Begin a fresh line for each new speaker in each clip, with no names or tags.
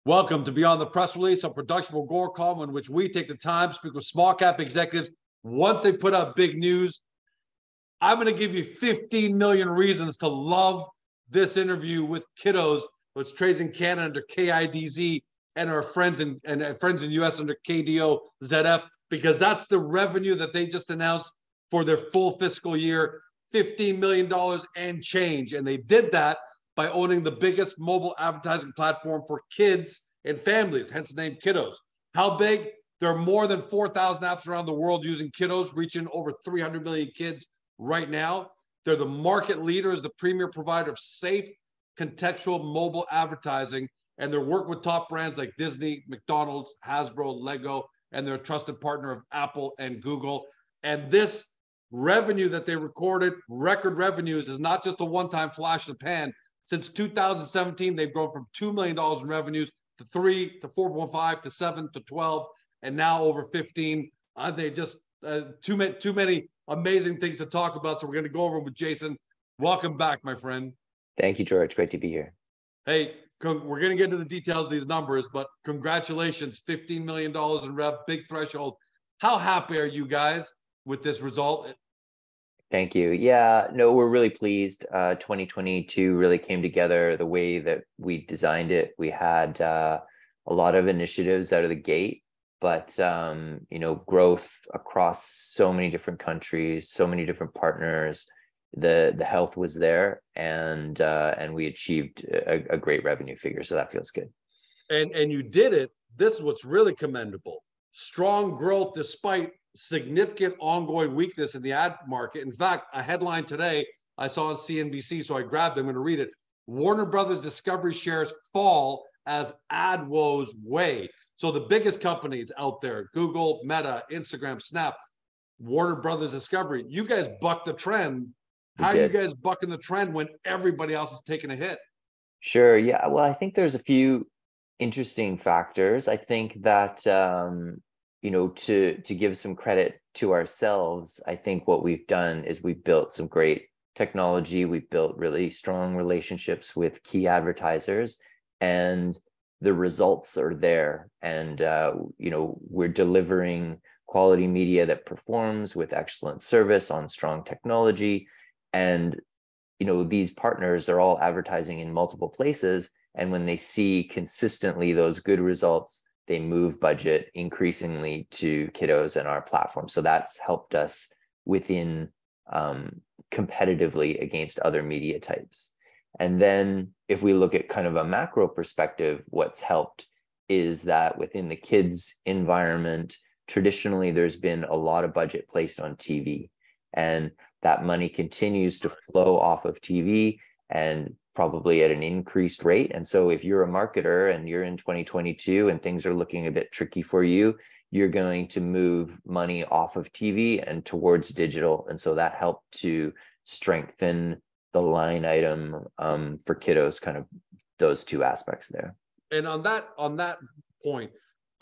Welcome to Beyond the Press Release, a production of Gore Column in which we take the time to speak with small cap executives once they put out big news. I'm going to give you 15 million reasons to love this interview with Kidoz, which trades in Canada under KIDZ, and our friends in US under KDOZF, because that's the revenue that they just announced for their full fiscal year, $15 million and change. And they did that by owning the biggest mobile advertising platform for kids and families, hence the name Kidoz. How big? There are more than 4,000 apps around the world using Kidoz, reaching over 300 million kids right now. They're the market leaders, the premier provider of safe, contextual mobile advertising, and they work with top brands like Disney, McDonald's, Hasbro, Lego, and they're a trusted partner of Apple and Google. And this revenue that they recorded, record revenues, is not just a one-time flash in the pan. Since 2017, they've grown from $2 million in revenues to 3 to 4.5 to 7 to 12, and now over 15. They just too many amazing things to talk about. So we're going to go over with Jason. Welcome back, my friend.
Thank you, George. Great to be here.
Hey, we're going to get into the details of these numbers, but congratulations, $15 million in rev, big threshold. How happy are you guys with this result?
Thank you. Yeah, no, we're really pleased. 2022 really came together the way that we designed it. We had a lot of initiatives out of the gate, but growth across so many different countries, so many different partners. The health was there, and we achieved a great revenue figure. So that feels good.
And you did it. This is what's really commendable. Strong growth despite significant ongoing weakness in the ad market. In fact, a headline today I saw on CNBC, so I grabbed it. I'm going to read it. Warner Brothers Discovery shares fall as ad woes weigh. So the biggest companies out there, Google, Meta, Instagram, Snap, Warner Brothers Discovery, you guys bucked the trend. How are you guys bucking the trend when everybody else is taking a hit?
Sure. Yeah. Well, I think there's a few interesting factors. I think that to give some credit to ourselves, I think what we've done is we've built some great technology. We've built really strong relationships with key advertisers, and the results are there. And, we're delivering quality media that performs with excellent service on strong technology. And, these partners are all advertising in multiple places. And when they see consistently those good results, they move budget increasingly to Kidoz and our platform. So that's helped us within competitively against other media types. And then if we look at kind of a macro perspective, what's helped is that within the kids environment, traditionally there's been a lot of budget placed on TV, and that money continues to flow off of TV and probably at an increased rate. And so if you're a marketer and you're in 2022 and things are looking a bit tricky for you, you're going to move money off of TV and towards digital. And so that helped to strengthen the line item for Kidoz, kind of those two aspects there.
And on that point,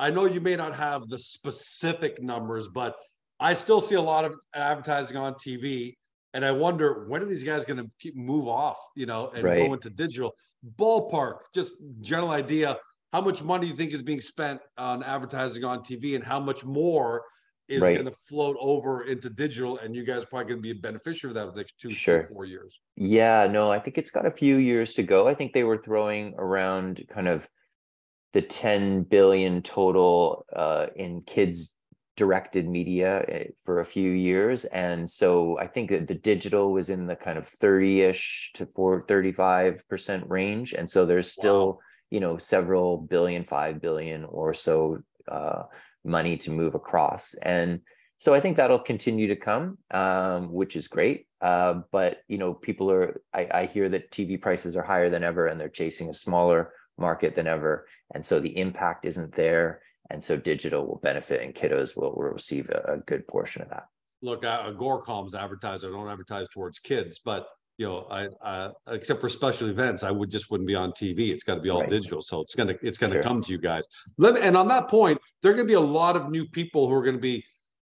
I know you may not have the specific numbers, but I still see a lot of advertising on TV. And I wonder, when are these guys going to move off, and go into digital? Ballpark, just general idea, how much money do you think is being spent on advertising on TV, and how much more is going to float over into digital? And you guys are probably going to be a beneficiary of that over the next 2 to 4 years.
Yeah, no, I think it's got a few years to go. I think they were throwing around kind of the 10 billion total in kids directed media for a few years. And so I think that the digital was in the kind of 30-ish to 35% range. And so there's still, several billion, 5 billion or so money to move across. And so I think that'll continue to come, which is great. But, people I hear that TV prices are higher than ever, and they're chasing a smaller market than ever. And so the impact isn't there. And so digital will benefit, and Kidoz will receive a good portion of that.
Look, Gore Column's advertiser. I don't advertise towards kids, but I except for special events, I wouldn't be on TV. It's got to be all digital. So it's gonna come to you guys. And on that point, there are going to be a lot of new people who are going to be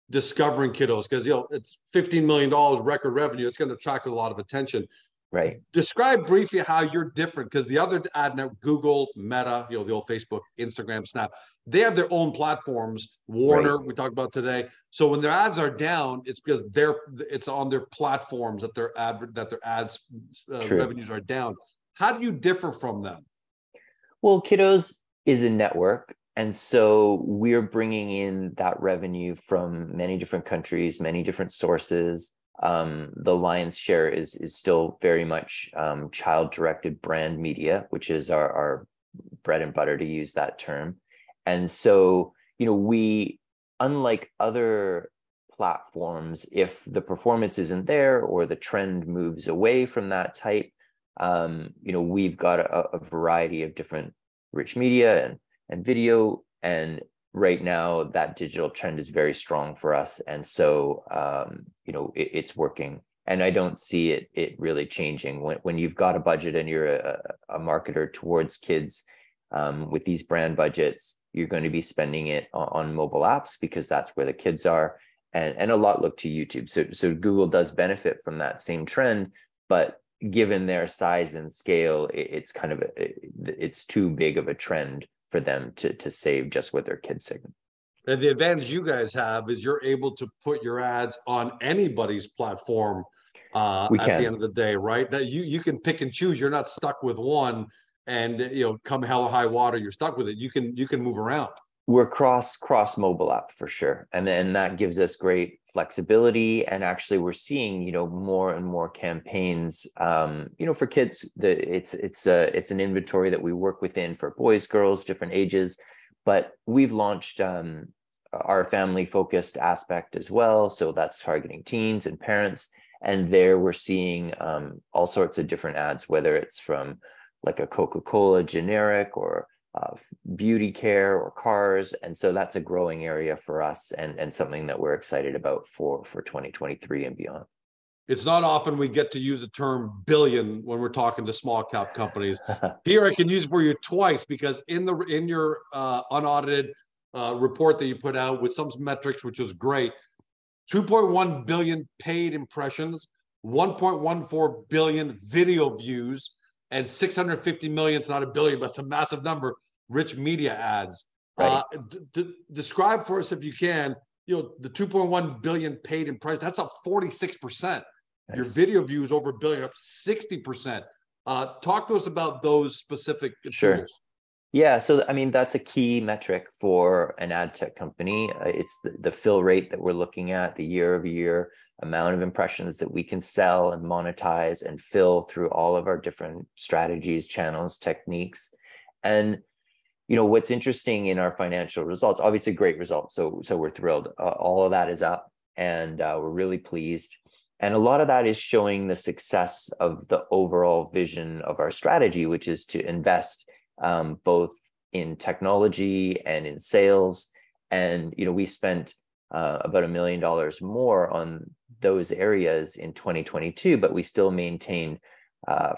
discovering Kidoz, because it's $15 million record revenue. It's going to attract a lot of attention.
Right.
Describe briefly how you're different, because the other ad network, Google, Meta, the old Facebook, Instagram, Snap, they have their own platforms. Warner,
Right.
we talked about today. So when their ads are down, it's because it's on their platforms that their ads
True.
revenues are down. How do you differ from them?
Well, Kidoz is a network. And so we're bringing in that revenue from many different countries, many different sources. The lion's share is still very much child-directed brand media, which is our bread and butter, to use that term. And so, we, unlike other platforms, if the performance isn't there or the trend moves away from that type, we've got a variety of different rich media and video. And right now that digital trend is very strong for us. And so, it's working. And I don't see it really changing. When you've got a budget and you're a marketer towards kids, with these brand budgets, you're going to be spending it on mobile apps because that's where the kids are. And a lot look to YouTube. So Google does benefit from that same trend, but given their size and scale, it's kind of it's too big of a trend for them to save just with their kids segment.
And the advantage you guys have is you're able to put your ads on anybody's platform
We
at the
can.
end of the day, right? That you can pick and choose. You're not stuck with one, and come hell or high water, you're stuck with it. You can move around.
We're cross mobile app for sure, and then that gives us great flexibility. And actually, we're seeing more and more campaigns. For kids, it's an inventory that we work within for boys, girls, different ages. But we've launched our family focused aspect as well, so that's targeting teens and parents. And there we're seeing all sorts of different ads, whether it's from like a Coca-Cola generic or beauty care or cars. And so that's a growing area for us, and something that we're excited about for 2023 and beyond.
It's not often we get to use the term billion when we're talking to small cap companies. Here I can use it for you twice, because in your unaudited report that you put out with some metrics, which was great, 2.1 billion paid impressions, 1.14 billion video views, and 650 million, it's not a billion, but it's a massive number, rich media ads.
Right.
Describe for us, if you can, the 2.1 billion paid impressions, that's up 46%. Nice. Your video views over a billion, up 60%. Talk to us about those specific tools.
Yeah, so I mean, that's a key metric for an ad tech company. It's the fill rate that we're looking at, the year-over-year amount of impressions that we can sell and monetize and fill through all of our different strategies, channels, techniques. And what's interesting in our financial results, obviously great results, so we're thrilled. All of that is up, and we're really pleased. And a lot of that is showing the success of the overall vision of our strategy, which is to invest both in technology and in sales. And we spent about $1 million more on those areas in 2022, but we still maintained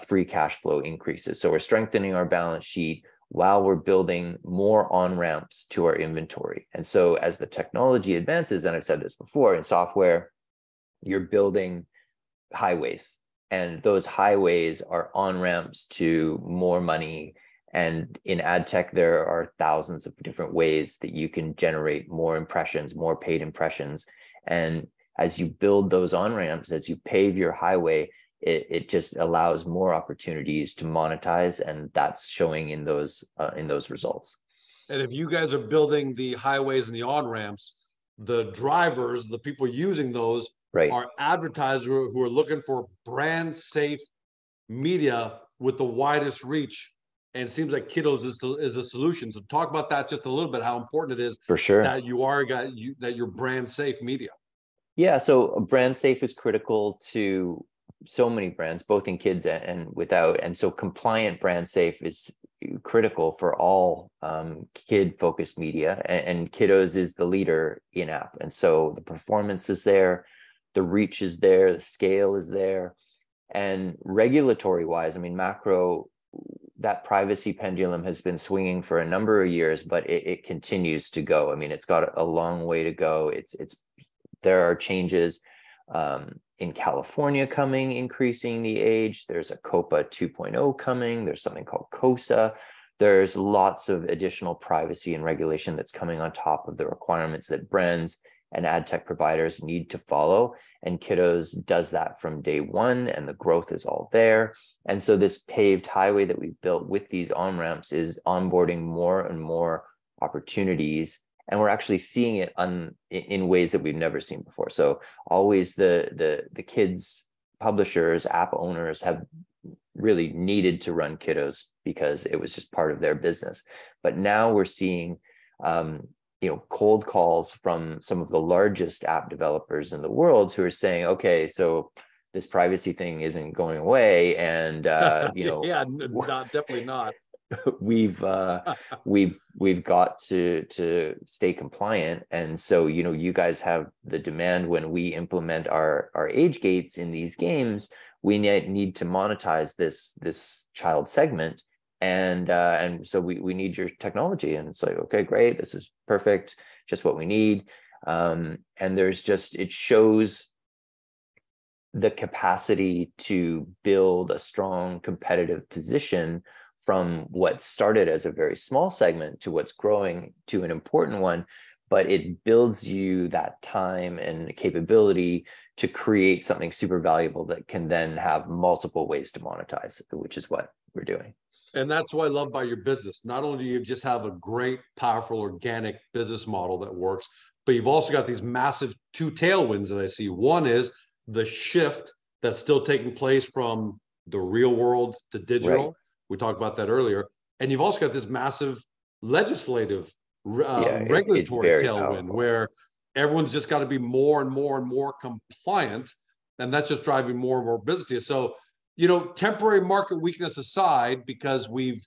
free cash flow increases. So we're strengthening our balance sheet while we're building more on-ramps to our inventory. And so as the technology advances, and I've said this before, in software, you're building highways, and those highways are on-ramps to more money. And in ad tech, there are thousands of different ways that you can generate more impressions, more paid impressions. And as you build those on-ramps, as you pave your highway, it just allows more opportunities to monetize, and that's showing in those results.
And if you guys are building the highways and the on-ramps, the drivers, the people using those,
right,
are advertisers who are looking for brand safe media with the widest reach. And it seems like Kidoz is a solution. So talk about that just a little bit, how important it is
for sure
that that you're brand safe media.
Yeah, so brand safe is critical to so many brands, both in kids and without. And so compliant brand safe is critical for all kid focused media. And Kidoz is the leader in app. And so the performance is there, the reach is there, the scale is there. And regulatory wise, I mean, macro, that privacy pendulum has been swinging for a number of years, but it continues to go. I mean, it's got a long way to go. There are changes in California coming, increasing the age. There's a COPA 2.0 coming. There's something called COSA. There's lots of additional privacy and regulation that's coming on top of the requirements that brands and ad tech providers need to follow. And Kidoz does that from day one, and the growth is all there. And so this paved highway that we've built with these on-ramps is onboarding more and more opportunities. And we're actually seeing it in ways that we've never seen before. So always the kids publishers, app owners have really needed to run Kidoz because it was just part of their business. But now we're seeing cold calls from some of the largest app developers in the world who are saying, okay, so this privacy thing isn't going away, and
yeah, not definitely not.
we've got to stay compliant. And so you guys have the demand. When we implement our age gates in these games, we need to monetize this child segment, and so we need your technology. And it's like, okay, great, this is perfect, just what we need. And it shows the capacity to build a strong competitive position from what started as a very small segment to what's growing to an important one. But it builds you that time and capability to create something super valuable that can then have multiple ways to monetize, which is what we're doing.
And that's what I love about your business. Not only do you just have a great, powerful, organic business model that works, but you've also got these massive two tailwinds that I see. One is the shift that's still taking place from the real world to digital. Right. We talked about that earlier. And you've also got this massive legislative regulatory tailwind powerful. Where everyone's just got to be more and more and more compliant. And that's just driving more and more business. So, temporary market weakness aside, because we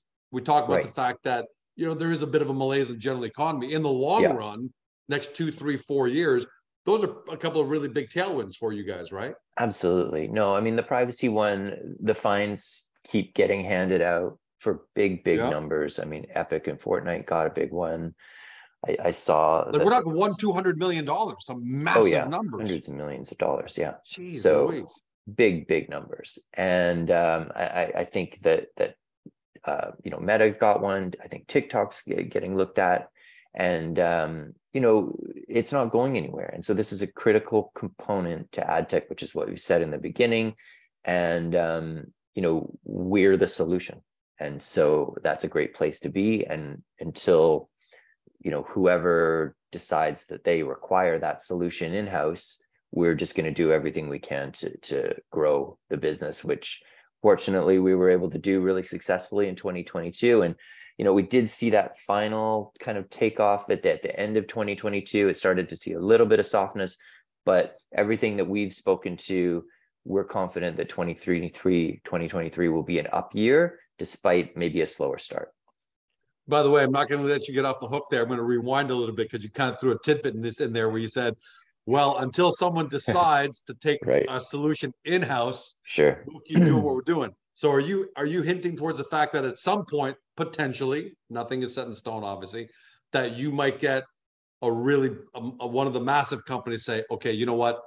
talked about the fact that, there is a bit of a malaise in general economy. In the long run, next 2, 3, 4 years, those are a couple of really big tailwinds for you guys, right?
Absolutely. No, I mean, the privacy one, the fines keep getting handed out for big numbers. I mean, Epic and Fortnite got a big one. I saw
we're talking $200 million, some massive numbers.
Hundreds of millions of dollars. Yeah.
Jeez,
so
Louise.
big numbers. And I think that Meta got one. I think TikTok's getting looked at, and it's not going anywhere. And so this is a critical component to ad tech, which is what we said in the beginning. And we're the solution. And so that's a great place to be. And until whoever decides that they require that solution in-house, we're just going to do everything we can to grow the business, which fortunately we were able to do really successfully in 2022. And we did see that final kind of takeoff at the end of 2022. It started to see a little bit of softness, but everything that we've spoken to, we're confident that 2023 will be an up year, despite maybe a slower start.
By the way, I'm not going to let you get off the hook there. I'm going to rewind a little bit because you kind of threw a tidbit in there where you said, well, until someone decides to take a solution in-house,
sure,
we'll keep doing what we're doing. So are you hinting towards the fact that at some point, potentially, nothing is set in stone, obviously, that you might get a really one of the massive companies say, okay, you know what?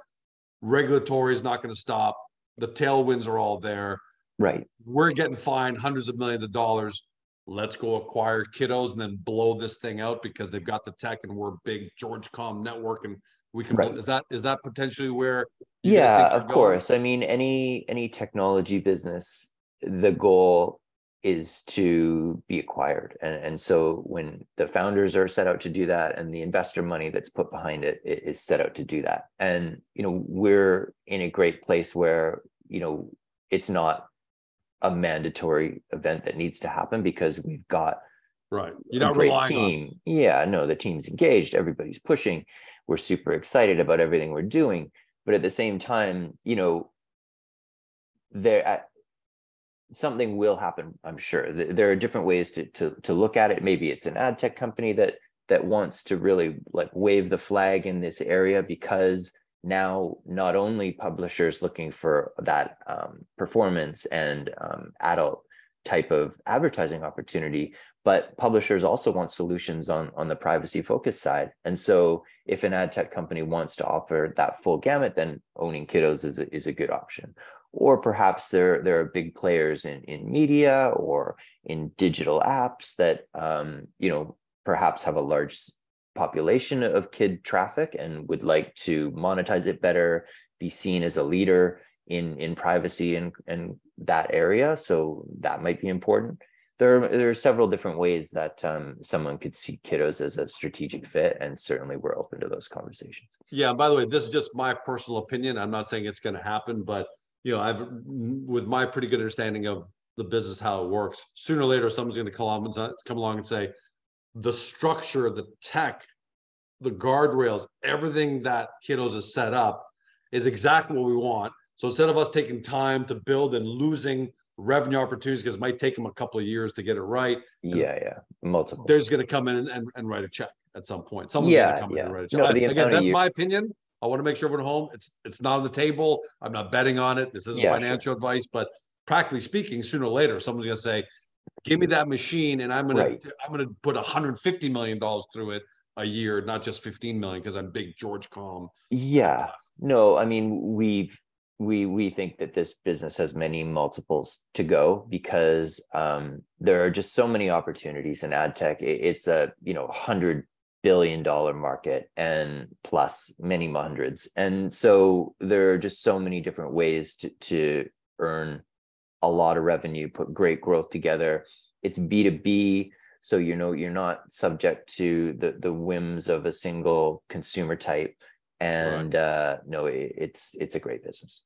Regulatory is not going to stop. The tailwinds are all there.
Right.
We're getting fined hundreds of millions of dollars. Let's go acquire Kidoz and then blow this thing out because they've got the tech and we're a big Georgecom network and we can. Right. Is that potentially where? You guys think
of course. I mean, any technology business, the goal is to be acquired, and so when the founders are set out to do that, and the investor money that's put behind it is set out to do that, and we're in a great place where it's not a mandatory event that needs to happen because we've got
You're not relying
team. The team's engaged. Everybody's pushing. We're super excited about everything we're doing, but at the same time, something will happen. I'm sure there are different ways to look at it. Maybe it's an ad tech company that wants to really wave the flag in this area because now not only publishers looking for that performance and adult type of advertising opportunity, but publishers also want solutions on the privacy focused side. And so if an ad tech company wants to offer that full gamut, then owning Kidoz is a good option. Or perhaps there are big players in media or in digital apps that perhaps have a large population of kid traffic and would like to monetize it better, be seen as a leader in privacy and that area. So that might be important. There are several different ways that someone could see Kidoz as a strategic fit, and certainly we're open to those conversations.
Yeah, and by the way, this is just my personal opinion. I'm not saying it's going to happen, but I've, with my pretty good understanding of the business, how it works, sooner or later someone's going to come along and say the structure, the tech, the guardrails, everything that Kidoz has set up is exactly what we want. So instead of us taking time to build and losing revenue opportunities, because it might take them a couple of years to get it right.
Multiple.
There's going to come in and write a check at some point. Someone's going to come in and write a check. Again, that's my opinion. I want to make sure everyone at home, it's not on the table. I'm not betting on it. This isn't financial advice, but practically speaking, sooner or later, someone's going to say, give me that machine and I'm going to put $150 million through it a year, not just 15 million, because I'm big George Com.
Yeah. No, I mean, we think that this business has many multiples to go, because there are just so many opportunities in ad tech. It's a $100 billion market and plus many hundreds, and so there are just so many different ways to earn a lot of revenue, put great growth together. It's B2B, so you're not subject to the whims of a single consumer type, and no, it's a great business.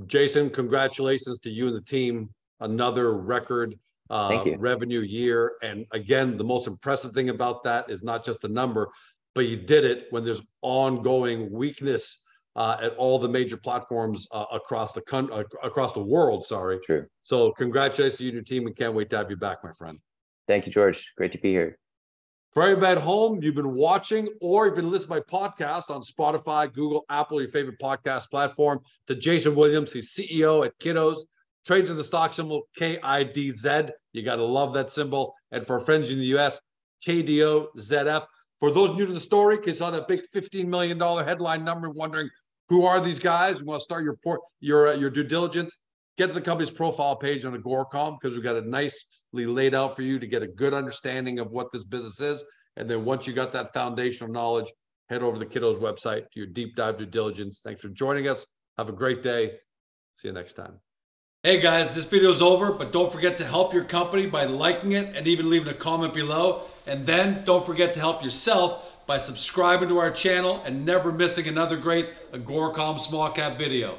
Jason, congratulations to you and the team. Another record revenue year. And again, the most impressive thing about that is not just the number, but you did it when there's ongoing weakness at all the major platforms across the world. Sorry.
True.
So congratulations to you and your team, and can't wait to have you back, my friend.
Thank you, George. Great to be here.
For everybody at home, you've been watching or you've been listening to my podcast on Spotify, Google, Apple, your favorite podcast platform. To Jason Williams, he's CEO at Kidoz, trades in the stock symbol KIDZ. You got to love that symbol. And for our friends in the US, KDOZF. For those new to the story, because you saw that big $15 million headline number, wondering who are these guys? You want to start your due diligence, get to the company's profile page on Agoracom, because we've got it nicely laid out for you to get a good understanding of what this business is. And then once you got that foundational knowledge, head over to the Kidoz website, do your deep dive due diligence. Thanks for joining us. Have a great day. See you next time. Hey guys, this video is over, but don't forget to help your company by liking it and even leaving a comment below. And then don't forget to help yourself by subscribing to our channel and never missing another great Agoracom small cap video.